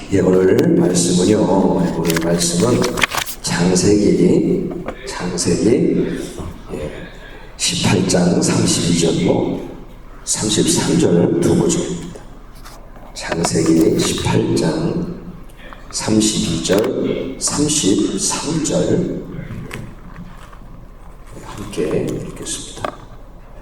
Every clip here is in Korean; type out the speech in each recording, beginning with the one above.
예, 오늘 말씀은 창세기 18장 32절로 33절 두 구절입니다. 창세기 18장 32절, 33절 함께 읽겠습니다.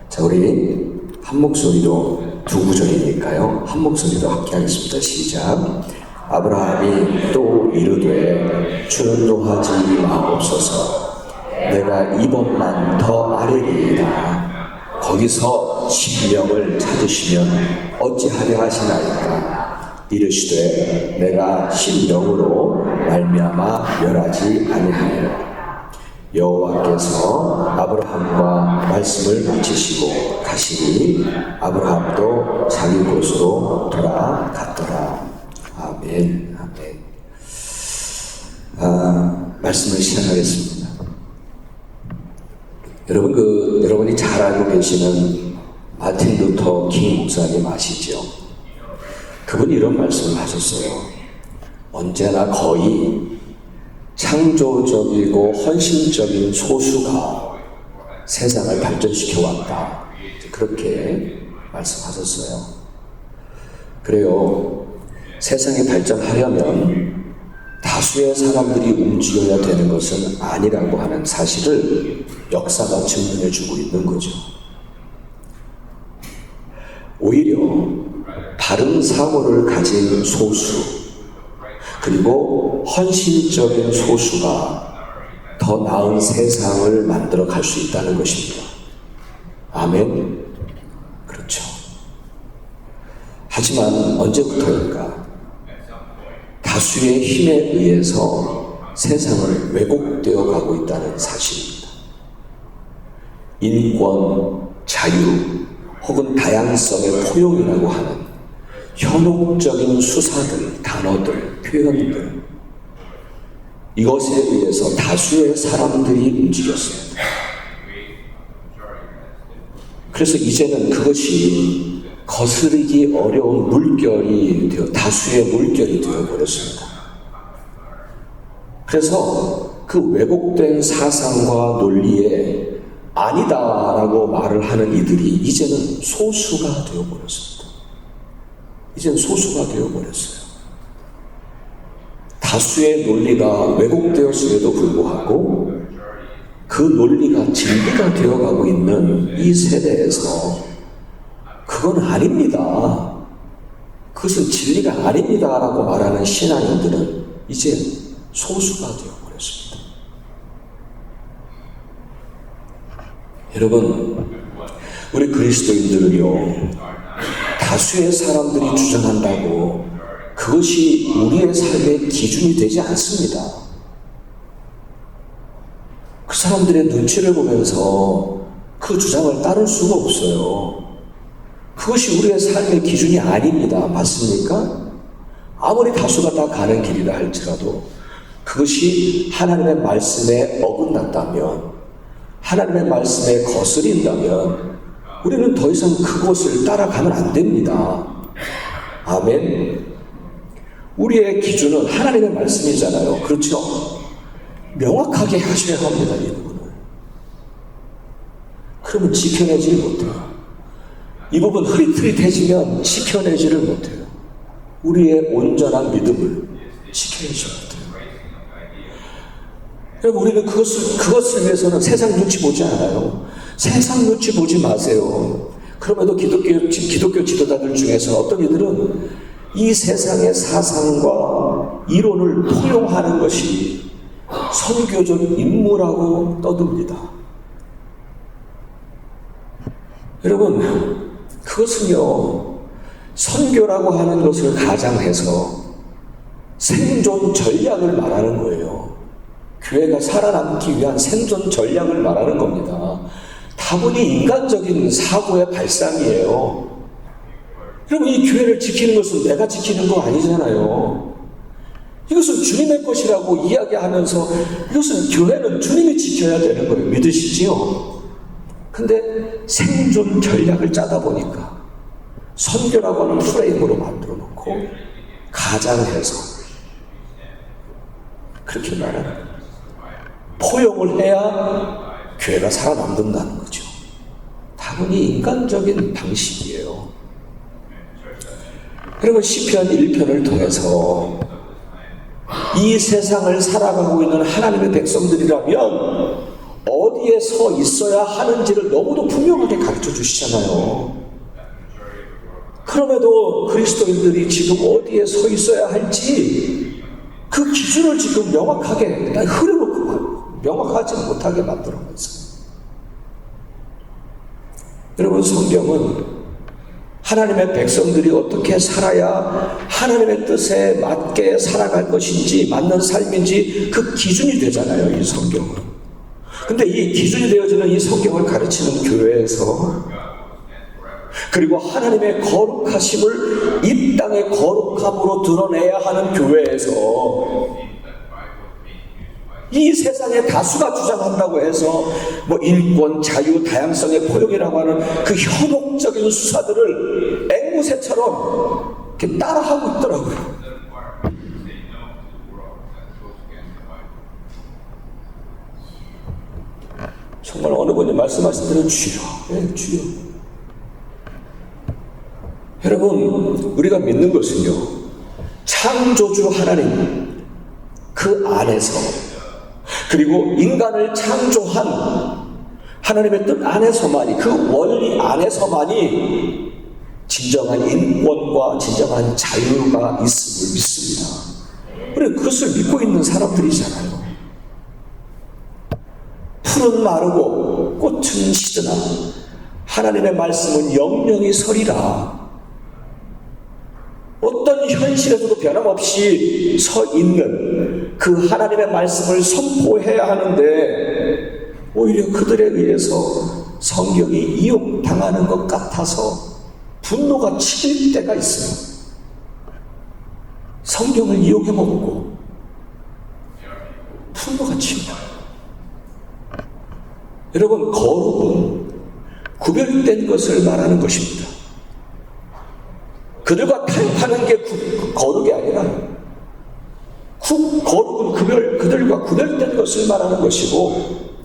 자, 우리 한 목소리로 두 구절이니까요. 한 목소리로 함께 하겠습니다. 시작. 아브라함이 또 이르되 주는 노하지 마옵소서. 내가 이번만 더 아뢰리이다. 거기서 심령을 찾으시면 어찌하려 하시나이까. 이르시되 내가 심령으로 말미암아 멸하지 아니하리라. 여호와께서 아브라함과 말씀을 마치시고 가시니 아브라함도 자기 곳으로 돌아갔더라. 아멘. 말씀을 시작하겠습니다. 여러분이 잘 알고 계시는 마틴 루터 킹 목사님 아시죠? 그분이 이런 말씀을 하셨어요. 언제나 거의 창조적이고 헌신적인 소수가 세상을 발전시켜 왔다. 그렇게 말씀하셨어요. 그래요. 세상이 발전하려면 다수의 사람들이 움직여야 되는 것은 아니라고 하는 사실을 역사가 증명해 주고 있는 거죠. 오히려 바른 사고를 가진 소수, 그리고 헌신적인 소수가 더 나은 세상을 만들어 갈 수 있다는 것입니다. 아멘. 그렇죠. 하지만 언제부터일까? 다수의 힘에 의해서 세상을 왜곡되어 가고 있다는 사실입니다. 인권, 자유, 혹은 다양성의 포용이라고 하는 현혹적인 수사들, 단어들, 표현들, 이것에 의해서 다수의 사람들이 움직였습니다. 그래서 이제는 그것이 거스르기 어려운 물결이 되어 다수의 물결이 되어 버렸습니다. 그래서 그 왜곡된 사상과 논리에 아니다라고 말을 하는 이들이 이제는 소수가 되어 버렸습니다. 이제는 소수가 되어 버렸어요. 다수의 논리가 왜곡되었음에도 불구하고 그 논리가 진리가 되어가고 있는 이 세대에서 그건 아닙니다. 그것은 진리가 아닙니다라고 말하는 신앙인들은 이제 소수가 되어버렸습니다. 여러분, 우리 그리스도인들은요, 다수의 사람들이 주장한다고 그것이 우리의 삶의 기준이 되지 않습니다. 그 사람들의 눈치를 보면서 그 주장을 따를 수가 없어요. 그것이 우리의 삶의 기준이 아닙니다. 맞습니까? 아무리 다수가 다 가는 길이라 할지라도 그것이 하나님의 말씀에 어긋났다면, 하나님의 말씀에 거스린다면 우리는 더 이상 그것을 따라가면 안 됩니다. 아멘. 우리의 기준은 하나님의 말씀이잖아요. 그렇죠? 명확하게 하셔야 합니다. 이 부분을. 그러면 지켜내지 못해요. 이 부분 흐릿흐릿해지면 지켜내지를 못해요. 우리의 온전한 믿음을 지켜내지 못해요. 여러분, 우리는 그것을 위해서는 세상 눈치 보지 않아요. 세상 눈치 보지 마세요. 그럼에도 기독교 지도자들 중에서 어떤 이들은 이 세상의 사상과 이론을 포용하는 것이 선교적 임무라고 떠듭니다. 여러분, 그것은요, 선교라고 하는 것을 가장해서 생존 전략을 말하는 거예요. 교회가 살아남기 위한 생존 전략을 말하는 겁니다. 다분히 인간적인 사고의 발상이에요. 여러분, 이 교회를 지키는 것은 내가 지키는 거 아니잖아요. 이것은 주님의 것이라고 이야기하면서 이것은 교회는 주님이 지켜야 되는 거예요. 믿으시지요? 근데 생존 전략을 짜다 보니까 선교라고 하는 프레임으로 만들어 놓고 가장해서 그렇게 말하는 거예요. 포용을 해야 교회가 살아남는다는 거죠. 다분히 인간적인 방식이에요. 여러분, 시편 1편을 통해서 이 세상을 살아가고 있는 하나님의 백성들이라면 어디에 서 있어야 하는지를 너무도 분명하게 가르쳐 주시잖아요. 그럼에도 그리스도인들이 지금 어디에 서 있어야 할지 그 기준을 지금 명확하게 흐려놓고 명확하지 못하게 만들어 놓았어요. 여러분, 성경은 하나님의 백성들이 어떻게 살아야 하나님의 뜻에 맞게 살아갈 것인지, 맞는 삶인지 그 기준이 되잖아요, 이 성경은. 근데 이 기준이 되어지는 이 성경을 가르치는 교회에서, 그리고 하나님의 거룩하심을 이 땅의 거룩함으로 드러내야 하는 교회에서 이 세상의 다수가 주장한다고 해서 뭐 인권, 자유, 다양성의 포용이라고 하는 그 현혹적인 수사들을 앵무새처럼 이렇게 따라하고 있더라고요. 정말 어느 분이 말씀하신 대로 주여, 주여. 여러분, 우리가 믿는 것은요, 창조주 하나님 그 안에서, 그리고 인간을 창조한 하나님의 뜻 안에서만이, 그 원리 안에서만이 진정한 인권과 진정한 자유가 있음을 믿습니다. 우리 그것을 믿고 있는 사람들이잖아요. 풀은 마르고 꽃은 시드나 하나님의 말씀은 영영이 서리라. 어떤 현실에서도 변함없이 서 있는 그 하나님의 말씀을 선포해야 하는데 오히려 그들에 의해서 성경이 이용당하는 것 같아서 분노가 치밀 때가 있어요. 성경을 이용해먹고 분노가 치밀어요. 여러분, 거룩은 구별된 것을 말하는 것입니다. 그들과 타협하는 게 거룩이 아니라 거룩은 그들과 구별된 것을 말하는 것이고,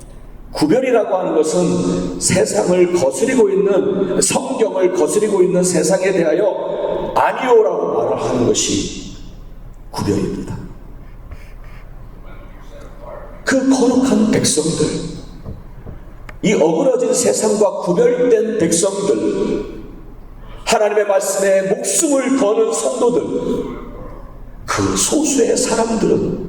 구별이라고 하는 것은 세상을 거스리고 있는, 성경을 거스리고 있는 세상에 대하여 아니오라고 말을 하는 것이 구별입니다. 그 거룩한 백성들, 이 어그러진 세상과 구별된 백성들, 하나님의 말씀에 목숨을 거는 성도들, 그 소수의 사람들은,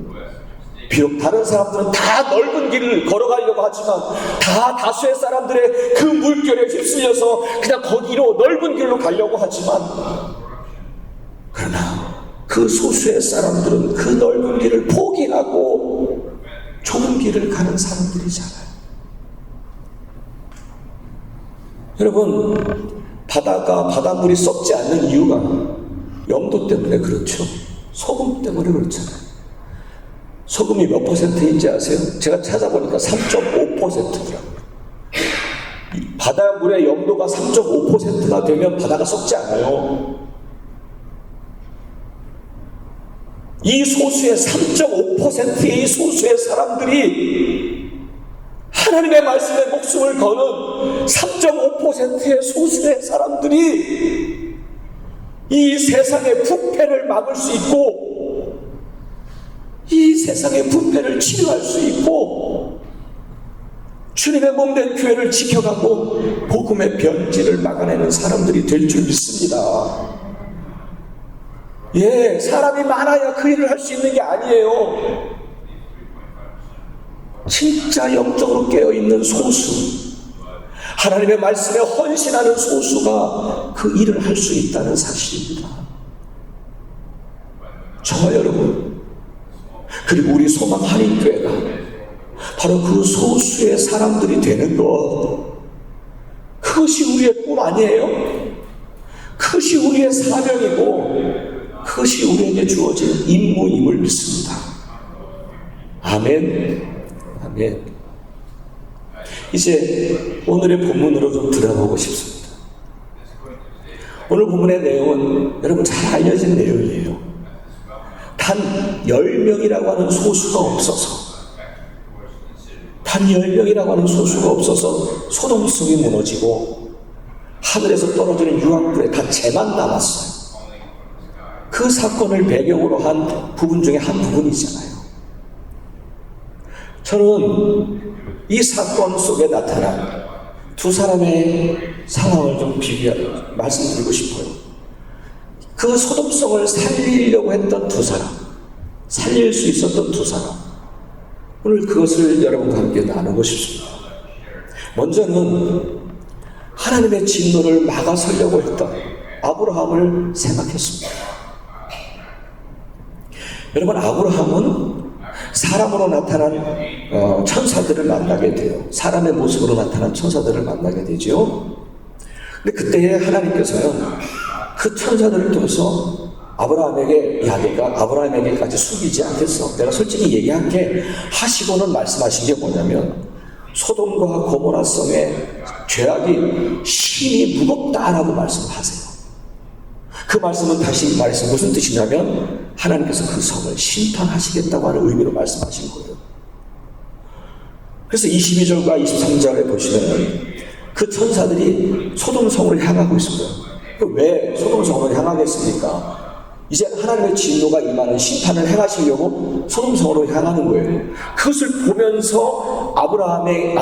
비록 다른 사람들은 다 넓은 길을 걸어가려고 하지만 다 다수의 사람들의 그 물결에 휩쓸려서 그냥 거기로 넓은 길로 가려고 하지만, 그러나 그 소수의 사람들은 그 넓은 길을 포기하고 좁은 길을 가는 사람들이잖아요. 여러분, 바닷물이 썩지 않는 이유가 염도 때문에 그렇죠. 소금 때문에 그렇잖아요. 소금이 몇 %인지 아세요? 제가 찾아보니까 3.5%더라고요. 바닷물의 염도가 3.5%가 되면 바다가 썩지 않아요. 이 소수의 3.5%의 이 소수의 사람들이, 하나님의 말씀에 목숨을 거는 3.5%의 소수의 사람들이 이 세상의 부패를 막을 수 있고, 이 세상의 부패를 치료할 수 있고, 주님의 몸된 교회를 지켜가고 복음의 변질을 막아내는 사람들이 될 줄 믿습니다. 사람이 많아야 그 일을 할 수 있는 게 아니에요. 진짜 영적으로 깨어있는 소수, 하나님의 말씀에 헌신하는 소수가 그 일을 할 수 있다는 사실입니다. 저와 여러분, 그리고 우리 소망 한인교회가 바로 그 소수의 사람들이 되는 것, 그것이 우리의 꿈 아니에요? 그것이 우리의 사명이고 그것이 우리에게 주어진 임무임을 믿습니다. 아멘. 아멘. 이제 오늘의 본문으로 좀 들어가고 싶습니다. 오늘 본문의 내용은 여러분 잘 알려진 내용이에요. 단 10명이라고 하는 소수가 없어서 단 10명이라고 하는 소수가 없어서 소돔성이 무너지고 하늘에서 떨어지는 유황불에 다 재만 남았어요. 그 사건을 배경으로 한 부분 중에 한 부분이잖아요. 저는 이 사건 속에 나타난 두 사람의 상황을 좀 말씀드리고 싶어요. 그 소돔성을 살리려고 했던 두 사람, 살릴 수 있었던 두 사람, 오늘 그것을 여러분과 함께 나누고 싶습니다. 먼저는 하나님의 진노를 막아서려고 했던 아브라함을 생각했습니다. 여러분, 아브라함은 사람으로 나타난 천사들을 만나게 돼요. 사람의 모습으로 나타난 천사들을 만나게 되죠. 근데 그때 하나님께서는 그 천사들을 통해서 아브라함에게, 야, 내가 아브라함에게까지 숨기지 않겠어. 내가 솔직히 얘기할게 하시고는 말씀하신 게 뭐냐면, 소돔과 고모라 성의 죄악이 심히 무겁다라고 말씀하세요. 그 말씀은 다시 말해서 무슨 뜻이냐면, 하나님께서 그 성을 심판하시겠다고 하는 의미로 말씀하신 거예요. 그래서 22절과 23절에 보시면 그 천사들이 소돔 성으로 향하고 있습니다. 왜 소돔 성으로 향하겠습니까? 이제 하나님의 진노가 임하는 심판을 행하시려고 소돔 성으로 향하는 거예요. 그것을 보면서 아브라함이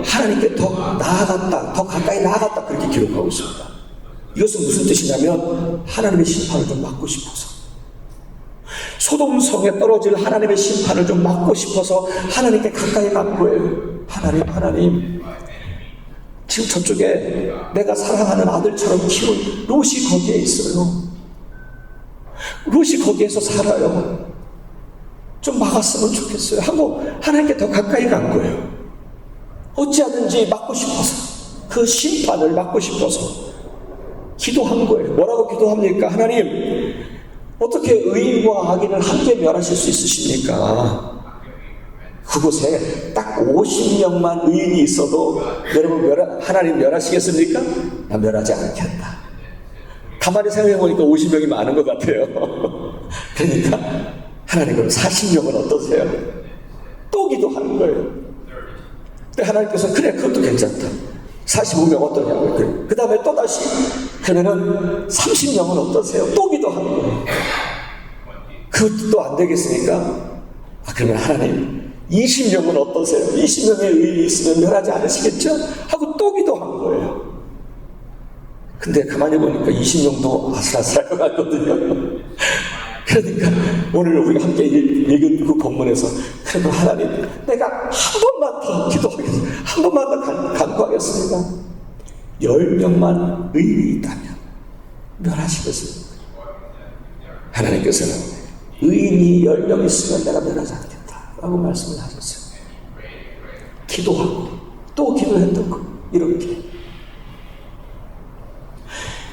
하나님께 더 나아갔다, 더 가까이 나아갔다, 그렇게 기록하고 있습니다. 이것은 무슨 뜻이냐면 하나님의 심판을 좀 막고 싶어서, 소돔 성에 떨어질 하나님의 심판을 좀 막고 싶어서 하나님께 가까이 간 거예요. 하나님, 지금 저쪽에 내가 사랑하는 아들처럼 키운 롯이 거기에 있어요. 롯이 거기에서 살아요. 좀 막았으면 좋겠어요 하고 하나님께 더 가까이 간 거예요. 어찌하든지 막고 싶어서, 그 심판을 막고 싶어서 기도한 거예요. 뭐라고 기도합니까? 하나님, 어떻게 의인과 악인을 함께 멸하실 수 있으십니까? 그곳에 딱 50명만 의인이 있어도 여러분 하나님 멸하시겠습니까? 나 멸하지 않겠다. 가만히 생각해보니까 50명이 많은 것 같아요. 그러니까 하나님, 그럼 40명은 어떠세요? 또 기도하는 거예요. 근데 하나님께서 그래, 그것도 괜찮다. 45명 어떠냐고요. 그 다음에 또다시 그러면은 30명은 어떠세요? 또 기도하는 거예요. 그것도 안 되겠으니까 그러면 하나님 20명은 어떠세요? 20명의 의인이 있으면 멸하지 않으시겠죠? 하고 또 기도한 거예요. 근데 가만히 보니까 20명도 아슬아슬할 것 같거든요. 그러니까 오늘 우리가 함께 읽은 그 본문에서, 그래도 하나님, 내가 한 번만 더 기도하겠습니다. 한 번만 더 간구하겠습니다. 10명만 의인이 있다면 멸하시겠습니까? 하나님께서는 의인이 10명 있으면 내가 멸하지 않겠다 라고 말씀을 하셨어요. 기도하고 또 기도했던 거, 이렇게.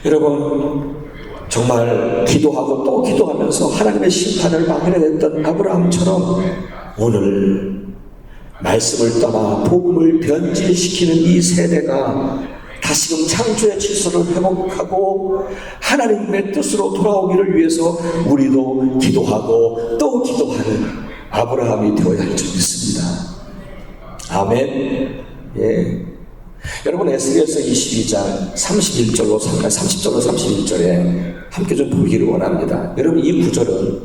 여러분, 정말 기도하고 또 기도하면서 하나님의 심판을 막아냈던 아브라함처럼 오늘 말씀을 떠나 복음을 변질시키는 이 세대가 다시금 창조의 질서를 회복하고 하나님의 뜻으로 돌아오기를 위해서 우리도 기도하고 또 기도하는 아브라함이 되어야 할 줄 믿습니다. 아멘. 예. 여러분, 에스겔서 22장 30절로 31절에 함께 좀 보기를 원합니다. 여러분, 이 구절은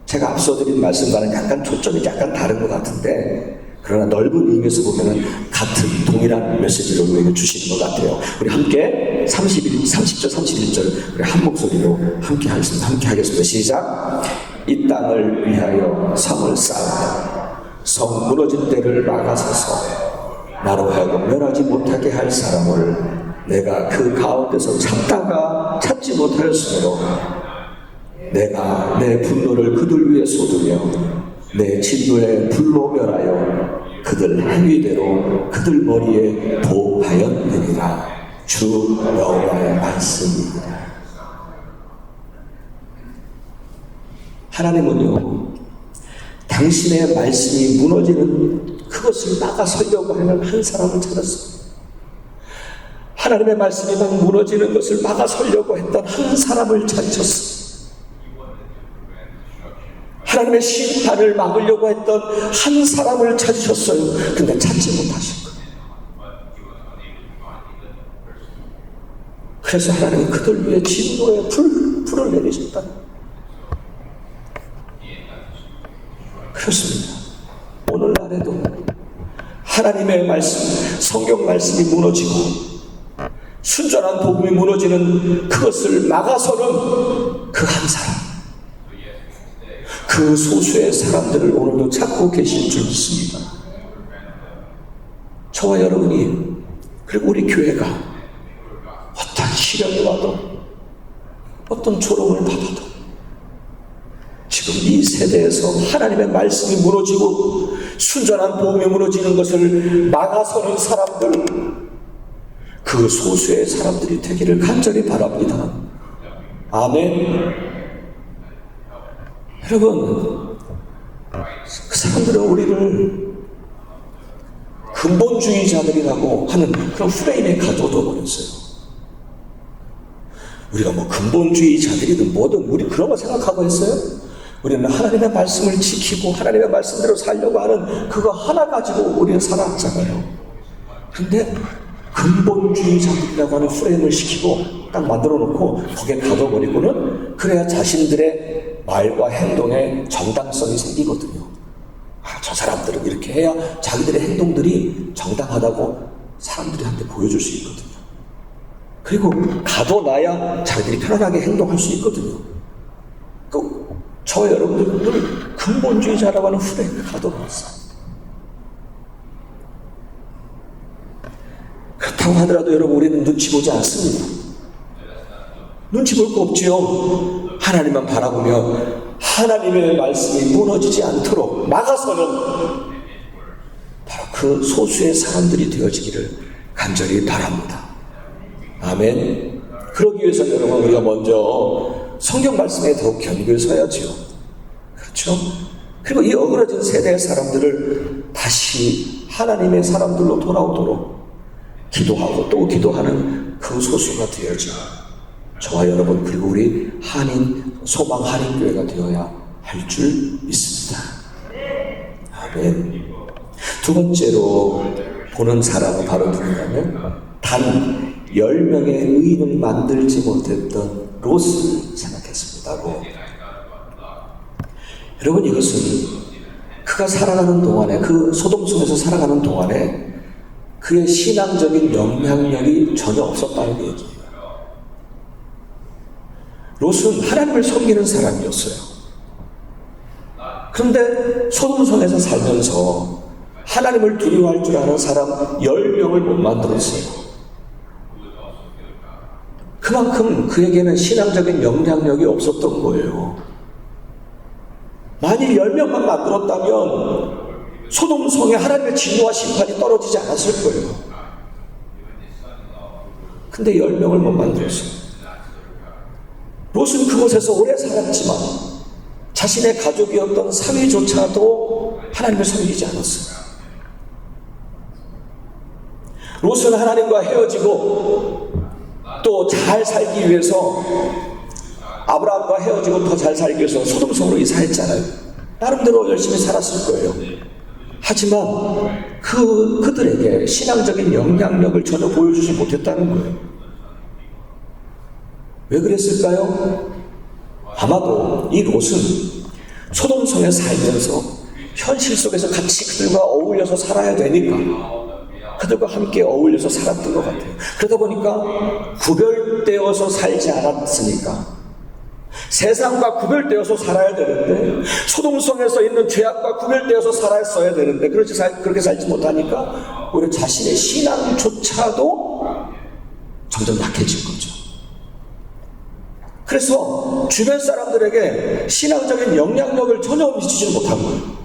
제가 앞서 드린 말씀과는 약간 초점이 약간 다른 것 같은데, 그러나 넓은 의미에서 보면은 같은 동일한 메시지를 우리에게 주시는 것 같아요. 우리 함께 30절 31절 우리 한 목소리로 함께 하겠습니다. 시작. 이 땅을 위하여 성을 쌓으며 성 무너진 데를 막아서서 나로 하여금 멸하지 못하게 할 사람을 내가 그 가운데서 찾다가 찾지 못하였으므로 내가 내 분노를 그들 위에 쏟으며 내 진노의 불로 멸하여 그들 행위대로 그들 머리에 보하였느니라. 주 여호와의 말씀이니라. 하나님은요, 당신의 말씀이 무너지는 그것을 막아서려고 하는 한 사람을 찾았어요. 하나님의 말씀이 막 무너지는 것을 막아서려고 했던 한 사람을 찾으셨어요. 하나님의 심판을 막으려고 했던 한 사람을 찾으셨어요. 근데 찾지 못하신 거예요. 그래서 하나님은 그들 위해 진노의 불을 내리셨다. 그렇습니다. 오늘날에도 하나님의 말씀, 성경 말씀이 무너지고 순전한 복음이 무너지는 그것을 막아서는 그 한 사람, 그 소수의 사람들을 오늘도 찾고 계실 줄 믿습니다. 저와 여러분이, 그리고 우리 교회가 어떤 시련이 와도 어떤 조롱을 받아도 지금 이 세대에서 하나님의 말씀이 무너지고 순전한 복음이 무너지는 것을 막아서는 사람들, 그 소수의 사람들이 되기를 간절히 바랍니다. 아멘. 여러분, 그 사람들은 우리를 근본주의자들이라고 하는 그런 프레임에 가둬둬 버렸어요. 우리가 뭐 근본주의자들이든 뭐든 우리 그런 거 생각하고 했어요? 우리는 하나님의 말씀을 지키고 하나님의 말씀대로 살려고 하는 그거 하나 가지고 우리는 살아왔잖아요. 근데 근본주의자들이라고 하는 프레임을 시키고 딱 만들어 놓고 거기에 가둬버리고는 그래야 자신들의 말과 행동에 정당성이 생기거든요. 저 사람들은 이렇게 해야 자기들의 행동들이 정당하다고 사람들한테 보여줄 수 있거든요. 그리고 가둬놔야 자기들이 편안하게 행동할 수 있거든요. 저와 여러분들은 근본주의자라고 하는 프레임에 가둬놨어요. 그렇다고 하더라도 여러분, 우리는 눈치 보지 않습니다. 눈치 볼 거 없지요. 하나님만 바라보며 하나님의 말씀이 무너지지 않도록 막아서는 바로 그 소수의 사람들이 되어지기를 간절히 바랍니다. 아멘. 그러기 위해서 여러분, 우리가 먼저 성경 말씀에 더욱 견고히 서야지요. 그렇죠? 그리고 이 어그러진 세대의 사람들을 다시 하나님의 사람들로 돌아오도록 기도하고 또 기도하는 그 소수가 되어지고 저와 여러분, 그리고 우리 소망 한인교회가 되어야 할 줄 믿습니다. 아멘. 두 번째로 보는 사람은 바로 누구냐면 단 10명의 의인을 만들지 못했던 롯을 생각했습니다. 롯. 여러분, 이것은 그가 살아가는 동안에, 그 소돔성에서 살아가는 동안에 그의 신앙적인 영향력이 전혀 없었다는 얘기예요. 롯은 하나님을 섬기는 사람이었어요. 그런데 소돔성에서 살면서 하나님을 두려워할 줄 아는 사람 10명을 못 만들었어요. 그만큼 그에게는 신앙적인 영향력이 없었던 거예요. 만일 10명만 만들었다면 소돔성에 하나님의 진노와 심판이 떨어지지 않았을 거예요. 근데 10명을 못 만들었어요. 롯은 그곳에서 오래 살았지만 자신의 가족이었던 사위조차도 하나님을 섬기지 않았어요. 롯은 하나님과 헤어지고 또 잘 살기 위해서, 아브라함과 헤어지고 더 잘 살기 위해서 소돔성으로 이사했잖아요. 나름대로 열심히 살았을 거예요. 하지만 그들에게 신앙적인 영향력을 전혀 보여주지 못했다는 거예요. 왜 그랬을까요? 아마도 이 롯은 소돔성에 살면서 현실 속에서 같이 그들과 어울려서 살아야 되니까 그들과 함께 어울려서 살았던 것 같아요. 그러다 보니까 구별되어서 살지 않았으니까 세상과 구별되어서 살아야 되는데, 소돔성에서 있는 죄악과 구별되어서 살았어야 되는데 그렇게 살지 못하니까 오히려 자신의 신앙조차도 점점 약해진 거죠. 그래서 주변 사람들에게 신앙적인 영향력을 전혀 미치지 못한 거예요.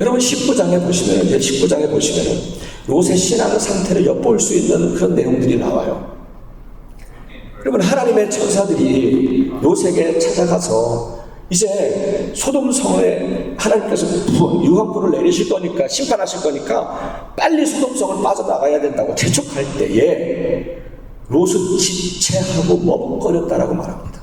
여러분, 19장에 보시면은 롯의 신앙 상태를 엿볼 수 있는 그런 내용들이 나와요. 여러분, 하나님의 천사들이 롯에게 찾아가서 이제 소돔성에 하나님께서 유황불을 내리실 거니까, 심판하실 거니까 빨리 소돔성을 빠져나가야 된다고 재촉할 때에 롯은 지체하고 머뭇거렸다라고 말합니다.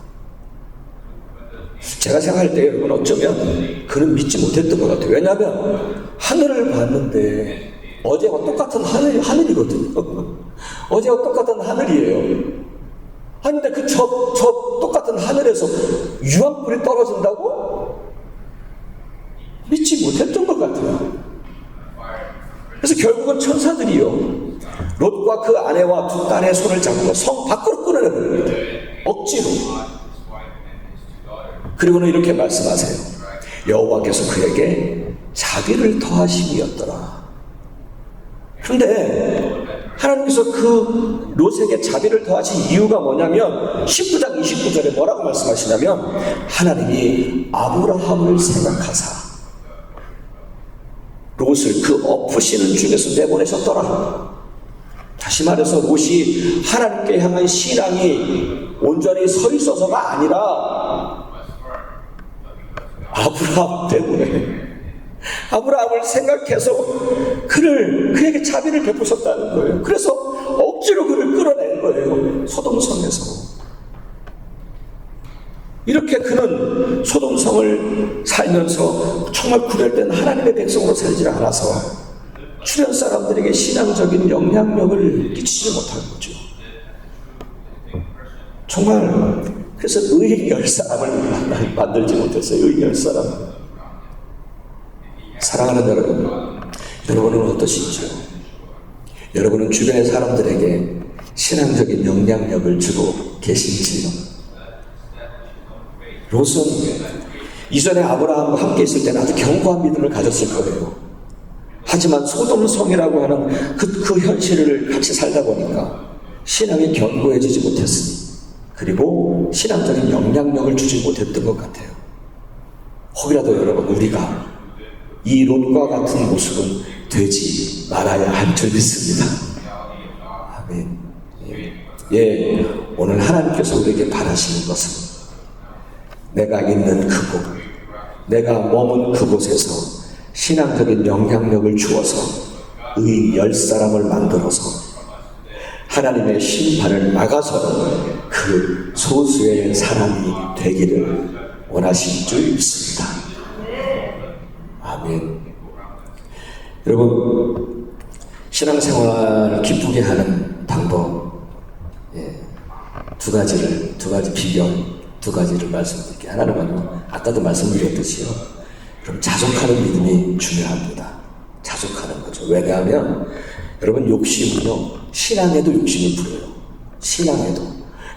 제가 생각할 때 여러분 어쩌면 그는 믿지 못했던 것 같아요. 왜냐하면 하늘을 봤는데 어제와 똑같은 하늘이거든요. 어제와 똑같은 하늘이에요. 하는데 저 똑같은 하늘에서 유황불이 떨어진다고? 믿지 못했던 것 같아요. 그래서 결국은 천사들이요, 롯과 그 아내와 두 딸의 손을 잡고 성 밖으로 끌어내버립니다. 억지로. 그리고는 이렇게 말씀하세요. 여호와께서 그에게 자비를 더하심이었더라. 그런데 하나님께서 그 롯에게 자비를 더하신 이유가 뭐냐면 19장 29절에 뭐라고 말씀하시냐면 하나님이 아브라함을 생각하사 롯을 그 엎으시는 중에서 내보내셨더라. 다시 말해서 롯이 하나님께 향한 신앙이 온전히 서 있어서가 아니라 아브라함 때문에, 아브라함을 생각해서 그에게 자비를 베푸셨다는 거예요. 그래서 억지로 그를 끌어낸 거예요. 소돔성에서. 이렇게 그는 소돔성을 살면서 정말 구별된 하나님의 백성으로 살지 않아서 주변 사람들에게 신앙적인 영향력을 끼치지 못한 거죠. 정말 그래서 의인 열 사람을 만들지 못했어요. 의인 열 사람. 사랑하는 여러분, 여러분은 어떠신지요? 여러분은 주변의 사람들에게 신앙적인 영향력을 주고 계신지요? 롯은 이전에 아브라함과 함께 있을 때는 아주 견고한 믿음을 가졌을 거예요. 하지만 소돔성이라고 하는 그 현실을 같이 살다 보니까 신앙이 견고해지지 못했으니, 그리고 신앙적인 영향력을 주지 못했던 것 같아요. 혹이라도 여러분, 우리가 이 롯과 같은 모습은 되지 말아야 할 줄 믿습니다. 아멘. 예, 오늘 하나님께서 우리에게 바라시는 것은 내가 있는 그곳, 내가 머문 그곳에서 신앙적인 영향력을 주어서 의인 10사람을 만들어서 하나님의 심판을 막아서는 그 소수의 사람이 되기를 원하신 줄 믿습니다. 아멘. 여러분, 신앙생활을 기쁘게 하는 방법, 두 가지를 말씀드릴게요. 하나는 아까도 말씀드렸듯이요, 그럼 자족하는 믿음이 중요합니다. 자족하는 거죠. 왜냐하면 여러분, 욕심은요, 신앙에도 욕심을 부려요. 신앙에도.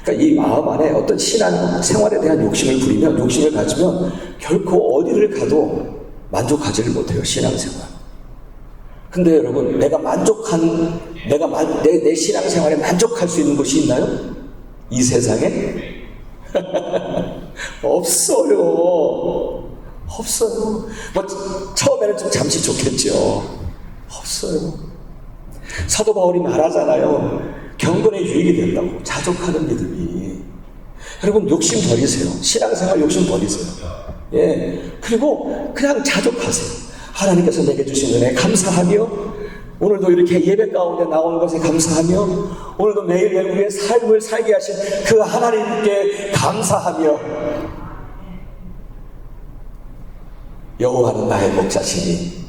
그러니까 이 마음 안에 어떤 신앙 생활에 대한 욕심을 가지면 결코 어디를 가도 만족하지를 못해요. 신앙생활. 근데 여러분, 내 신앙생활에 만족할 수 있는 것이 있나요? 이 세상에? 없어요. 처음에는 좀 잠시 좋겠죠. 없어요. 사도 바울이 말하잖아요. 경건의 유익이 된다고. 자족하는 믿음이. 여러분, 욕심 버리세요. 신앙생활 욕심 버리세요. 그리고 그냥 자족하세요. 하나님께서 내게 주신 은혜 감사하며, 오늘도 이렇게 예배 가운데 나오는 것에 감사하며, 오늘도 매일매일 우리의 삶을 살게 하신 그 하나님께 감사하며, 여호와는 나의 목자시니.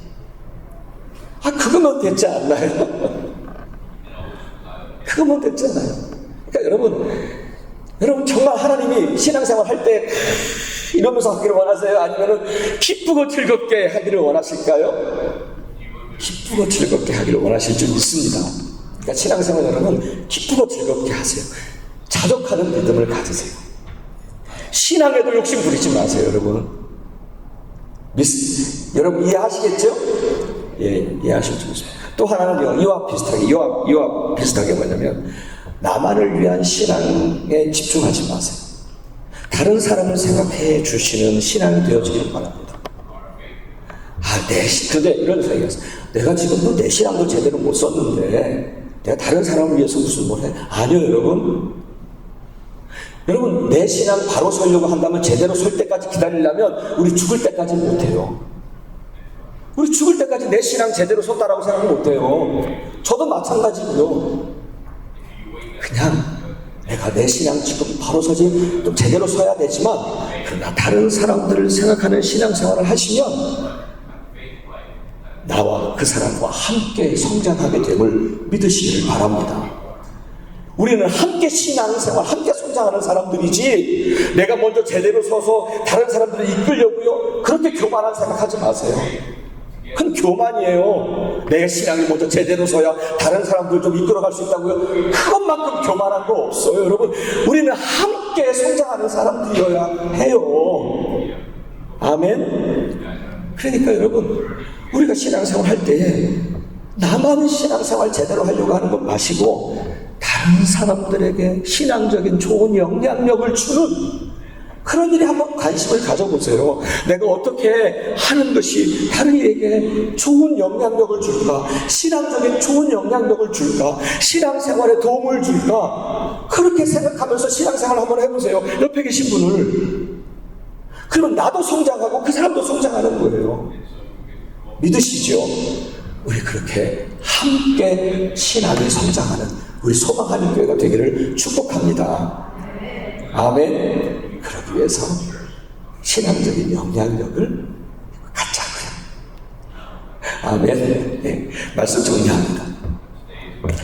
그거면 됐지 않나요? 그거면 됐잖아요. 그러니까 여러분 정말 하나님이 신앙생활 할 때 이러면서 하기를 원하세요? 아니면은 기쁘고 즐겁게 하기를 원하실까요? 기쁘고 즐겁게 하기를 원하실 줄 믿습니다. 그러니까 신앙생활 여러분 기쁘고 즐겁게 하세요. 자족하는 믿음을 가지세요. 신앙에도 욕심 부리지 마세요, 여러분. 여러분 이해하시겠죠? 이해하실 줄 믿습니다. 또 하나는요, 이와 비슷하게 뭐냐면, 나만을 위한 신앙에 집중하지 마세요. 다른 사람을 생각해 주시는 신앙이 되어지기를 바랍니다. 근데 이런 생각이 있어요. 내가 지금 내 신앙도 제대로 못 썼는데, 내가 다른 사람을 위해서 무슨 뭘 해? 아니요, 여러분. 여러분, 내 신앙 바로 서려고 한다면 제대로 설 때까지 기다리려면 우리 죽을 때까지 못해요. 우리 죽을 때까지 내 신앙 제대로 섰다라고 생각 못해요. 저도 마찬가지고요. 그냥 내가 내 신앙 지금 바로 서지 좀 제대로 서야 되지만 그러나 다른 사람들을 생각하는 신앙생활을 하시면 나와 그 사람과 함께 성장하게 됨을 믿으시기를 바랍니다. 우리는 함께 신앙생활, 함께 성장하는 사람들이지 내가 먼저 제대로 서서 다른 사람들을 이끌려고요 그렇게 교만한 생각하지 마세요. 그건 교만이에요. 내 신앙이 먼저 제대로 서야 다른 사람들 좀 이끌어갈 수 있다고요. 그것만큼 교만한 거 없어요. 여러분, 우리는 함께 성장하는 사람들이어야 해요. 아멘. 그러니까 여러분, 우리가 신앙생활 할 때 나만 신앙생활 제대로 하려고 하는 것 마시고 다른 사람들에게 신앙적인 좋은 영향력을 주는 그런 일에 한번 관심을 가져보세요. 내가 어떻게 하는 것이 다른 이에게 좋은 영향력을 줄까? 신앙적인 좋은 영향력을 줄까? 신앙생활에 도움을 줄까? 그렇게 생각하면서 신앙생활을 한번 해보세요. 옆에 계신 분을. 그러면 나도 성장하고 그 사람도 성장하는 거예요. 믿으시죠? 우리 그렇게 함께 신앙이 성장하는 우리 소망하는 교회가 되기를 축복합니다. 아멘. 그러기 위해서 신앙적인 영향력을 갖자고요. 아멘. 네, 말씀 정리합니다.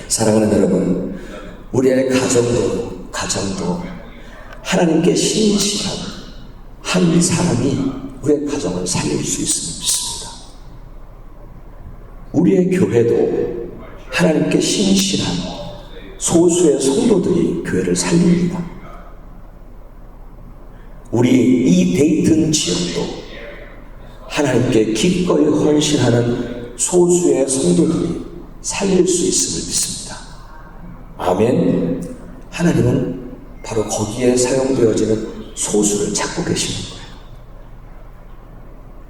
사랑하는 여러분, 우리의 가정도 하나님께 신실한 한 사람이 우리의 가정을 살릴 수 있음을 믿습니다. 우리의 교회도 하나님께 신실한 소수의 성도들이 교회를 살립니다. 우리 이 데이튼 지역도 하나님께 기꺼이 헌신하는 소수의 성도들이 살릴 수 있음을 믿습니다. 아멘. 하나님은 바로 거기에 사용되어지는 소수를 찾고 계시는 거예요.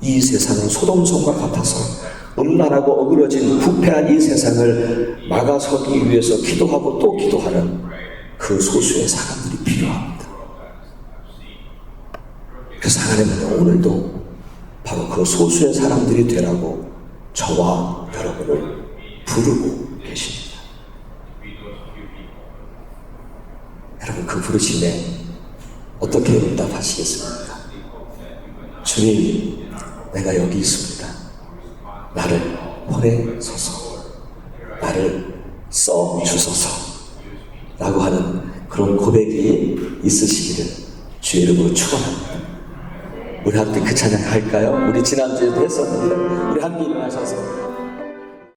이 세상은 소돔성과 같아서 음란하고 어그러진 부패한 이 세상을 막아서기 위해서 기도하고 또 기도하는 그 소수의 사람들이 필요합니다. 그래서 하나님은 오늘도 바로 그 소수의 사람들이 되라고 저와 여러분을 부르고 계십니다. 여러분, 그 부르심에 어떻게 응답하시겠습니까? 주님, 내가 여기 있습니다. 나를 보내소서, 나를 써주소서 라고 하는 그런 고백이 있으시기를 주의 이름으로 축원합니다. 우리 함께 그 찬양 할까요? 우리 지난주에도 했었는데 우리 함께 일어나셔서